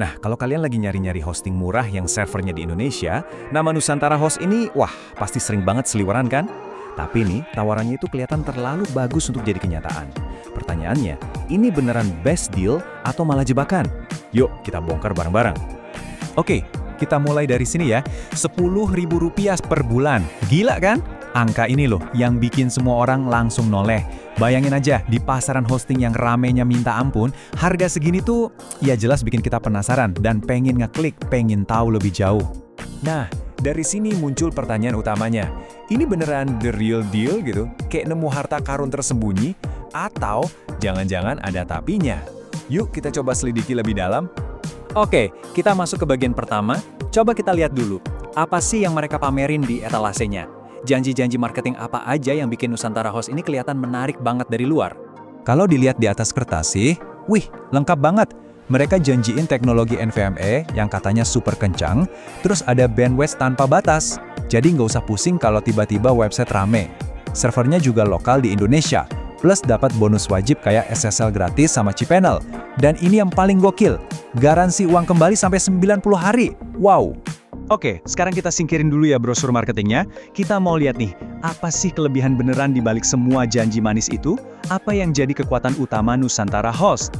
Nah, kalau kalian lagi nyari-nyari hosting murah yang servernya di Indonesia, nama Nusantara Host ini, wah, pasti sering banget seliweran kan? Tapi nih, tawarannya itu kelihatan terlalu bagus untuk jadi kenyataan. Pertanyaannya, ini beneran best deal atau malah jebakan? Yuk, kita bongkar bareng-bareng. Oke, kita mulai dari sini ya. Rp10.000 per bulan. Gila kan? Angka ini loh yang bikin semua orang langsung noleh. Bayangin aja, di pasaran hosting yang ramenya minta ampun, harga segini tuh ya jelas bikin kita penasaran dan pengen ngeklik, pengen tahu lebih jauh. Nah, dari sini muncul pertanyaan utamanya. Ini beneran the real deal gitu? Kayak nemu harta karun tersembunyi? Atau jangan-jangan ada tapinya? Yuk kita coba selidiki lebih dalam. Oke, kita masuk ke bagian pertama. Coba kita lihat dulu, apa sih yang mereka pamerin di etalasenya? Janji-janji marketing apa aja yang bikin Nusantara Host ini kelihatan menarik banget dari luar? Kalau dilihat di atas kertas sih, wih, lengkap banget. Mereka janjiin teknologi NVMe yang katanya super kencang, terus ada bandwidth tanpa batas. Jadi nggak usah pusing kalau tiba-tiba website rame. Servernya juga lokal di Indonesia, plus dapat bonus wajib kayak SSL gratis sama cPanel. Dan ini yang paling gokil, garansi uang kembali sampai 90 hari. Wow! Oke, sekarang kita singkirin dulu ya brosur marketingnya. Kita mau lihat nih, apa sih kelebihan beneran di balik semua janji manis itu? Apa yang jadi kekuatan utama Nusantara Host?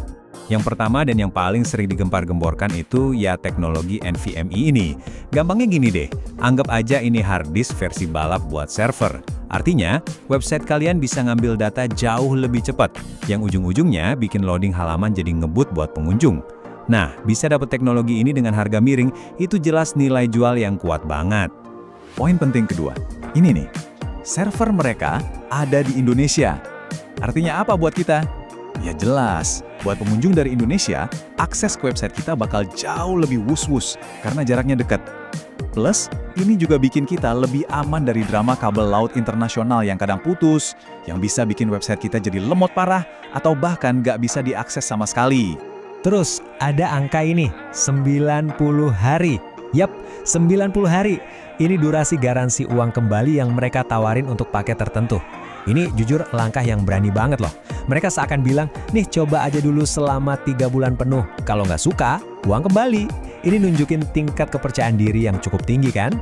Yang pertama dan yang paling sering digempar-gemborkan itu ya teknologi NVMe ini. Gampangnya gini deh, anggap aja ini hard disk versi balap buat server. Artinya, website kalian bisa ngambil data jauh lebih cepat, yang ujung-ujungnya bikin loading halaman jadi ngebut buat pengunjung. Nah, bisa dapat teknologi ini dengan harga miring, itu jelas nilai jual yang kuat banget. Poin penting kedua, ini nih, server mereka ada di Indonesia. Artinya apa buat kita? Ya jelas, buat pengunjung dari Indonesia, akses ke website kita bakal jauh lebih wus-wus, karena jaraknya dekat. Plus, ini juga bikin kita lebih aman dari drama kabel laut internasional yang kadang putus, yang bisa bikin website kita jadi lemot parah, atau bahkan nggak bisa diakses sama sekali. Terus, ada angka ini, 90 hari. Yap, 90 hari. Ini durasi garansi uang kembali yang mereka tawarin untuk paket tertentu. Ini jujur langkah yang berani banget loh. Mereka seakan bilang, nih coba aja dulu selama 3 bulan penuh. Kalau nggak suka, uang kembali. Ini nunjukin tingkat kepercayaan diri yang cukup tinggi kan?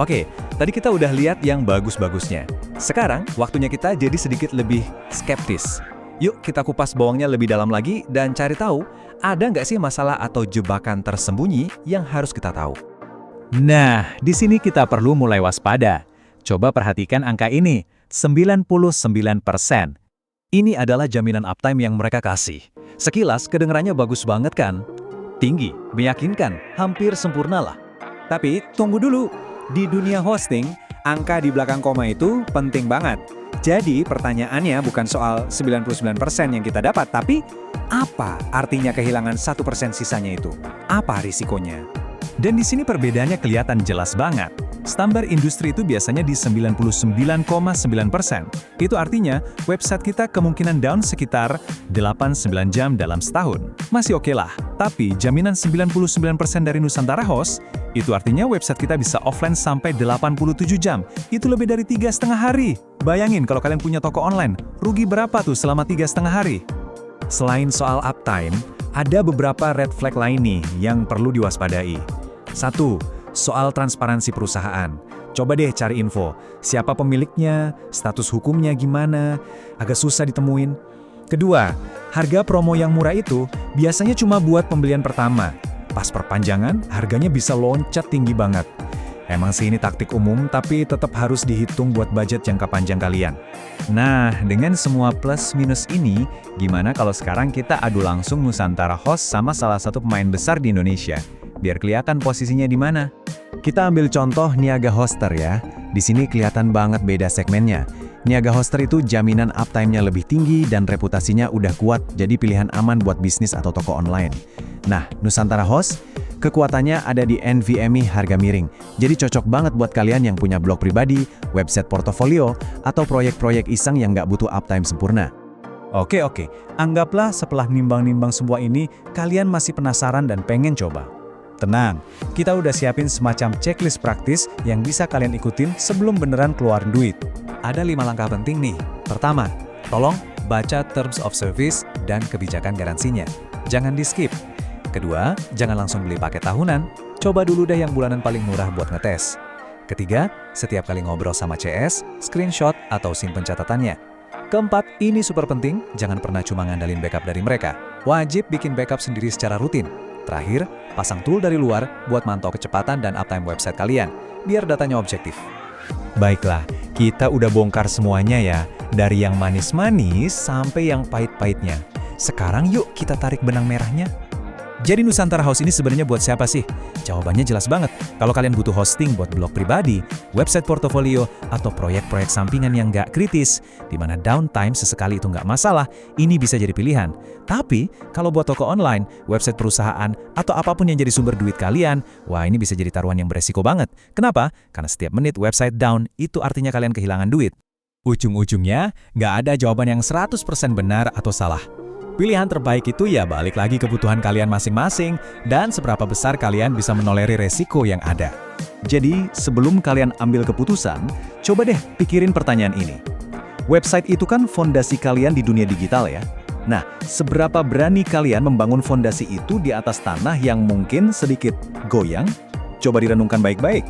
Oke, tadi kita udah lihat yang bagus-bagusnya. Sekarang, waktunya kita jadi sedikit lebih skeptis. Yuk kita kupas bawangnya lebih dalam lagi dan cari tahu, ada nggak sih masalah atau jebakan tersembunyi yang harus kita tahu? Nah, di sini kita perlu mulai waspada. Coba perhatikan angka ini, 99%. Ini adalah jaminan uptime yang mereka kasih. Sekilas kedengarannya bagus banget kan? Tinggi, meyakinkan, hampir sempurna lah. Tapi tunggu dulu, di dunia hosting, angka di belakang koma itu penting banget. Jadi pertanyaannya bukan soal 99% yang kita dapat, tapi apa artinya kehilangan 1% sisanya itu? Apa risikonya? Dan di sini perbedaannya kelihatan jelas banget. Standar industri itu biasanya di 99,9%. Itu artinya website kita kemungkinan down sekitar 8-9 jam dalam setahun. Masih oke lah. Tapi jaminan 99% dari Nusantara Host, itu artinya website kita bisa offline sampai 87 jam. Itu lebih dari 3,5 hari. Bayangin kalau kalian punya toko online, rugi berapa tuh selama 3,5 hari? Selain soal uptime, ada beberapa red flag lain nih yang perlu diwaspadai. 1. Soal transparansi perusahaan. Coba deh cari info, siapa pemiliknya, status hukumnya gimana, agak susah ditemuin. Kedua, harga promo yang murah itu biasanya cuma buat pembelian pertama. Pas perpanjangan, harganya bisa loncat tinggi banget. Emang sih ini taktik umum, tapi tetap harus dihitung buat budget jangka panjang kalian. Nah, dengan semua plus minus ini, gimana kalau sekarang kita adu langsung Nusantara Host sama salah satu pemain besar di Indonesia? Biar kelihatan posisinya di mana. Kita ambil contoh Niaga Hoster ya. Di sini kelihatan banget beda segmennya. Niaga Hoster itu jaminan uptime-nya lebih tinggi dan reputasinya udah kuat, jadi pilihan aman buat bisnis atau toko online. Nah, Nusantara Host, kekuatannya ada di NVMe harga miring. Jadi cocok banget buat kalian yang punya blog pribadi, website portofolio, atau proyek-proyek iseng yang nggak butuh uptime sempurna. Oke, anggaplah setelah nimbang-nimbang semua ini, kalian masih penasaran dan pengen coba. Tenang, kita udah siapin semacam checklist praktis yang bisa kalian ikutin sebelum beneran keluarin duit. Ada 5 langkah penting nih. Pertama, tolong baca Terms of Service dan kebijakan garansinya. Jangan di-skip. Kedua, jangan langsung beli paket tahunan. Coba dulu deh yang bulanan paling murah buat ngetes. Ketiga, setiap kali ngobrol sama CS, screenshot atau simpen catatannya. Keempat, ini super penting, jangan pernah cuma ngandalin backup dari mereka. Wajib bikin backup sendiri secara rutin. Terakhir, pasang tool dari luar buat mantau kecepatan dan uptime website kalian, biar datanya objektif. Baiklah, kita udah bongkar semuanya ya, dari yang manis-manis sampai yang pahit-pahitnya. Sekarang yuk kita tarik benang merahnya. Jadi Nusantara House ini sebenarnya buat siapa sih? Jawabannya jelas banget. Kalau kalian butuh hosting buat blog pribadi, website portofolio, atau proyek-proyek sampingan yang nggak kritis, di mana downtime sesekali itu nggak masalah, ini bisa jadi pilihan. Tapi, kalau buat toko online, website perusahaan, atau apapun yang jadi sumber duit kalian, wah ini bisa jadi taruhan yang beresiko banget. Kenapa? Karena setiap menit website down, itu artinya kalian kehilangan duit. Ujung-ujungnya, nggak ada jawaban yang 100% benar atau salah. Pilihan terbaik itu ya balik lagi kebutuhan kalian masing-masing dan seberapa besar kalian bisa menoleri resiko yang ada. Jadi, sebelum kalian ambil keputusan, coba deh pikirin pertanyaan ini. Website itu kan fondasi kalian di dunia digital ya. Nah, seberapa berani kalian membangun fondasi itu di atas tanah yang mungkin sedikit goyang? Coba direnungkan baik-baik.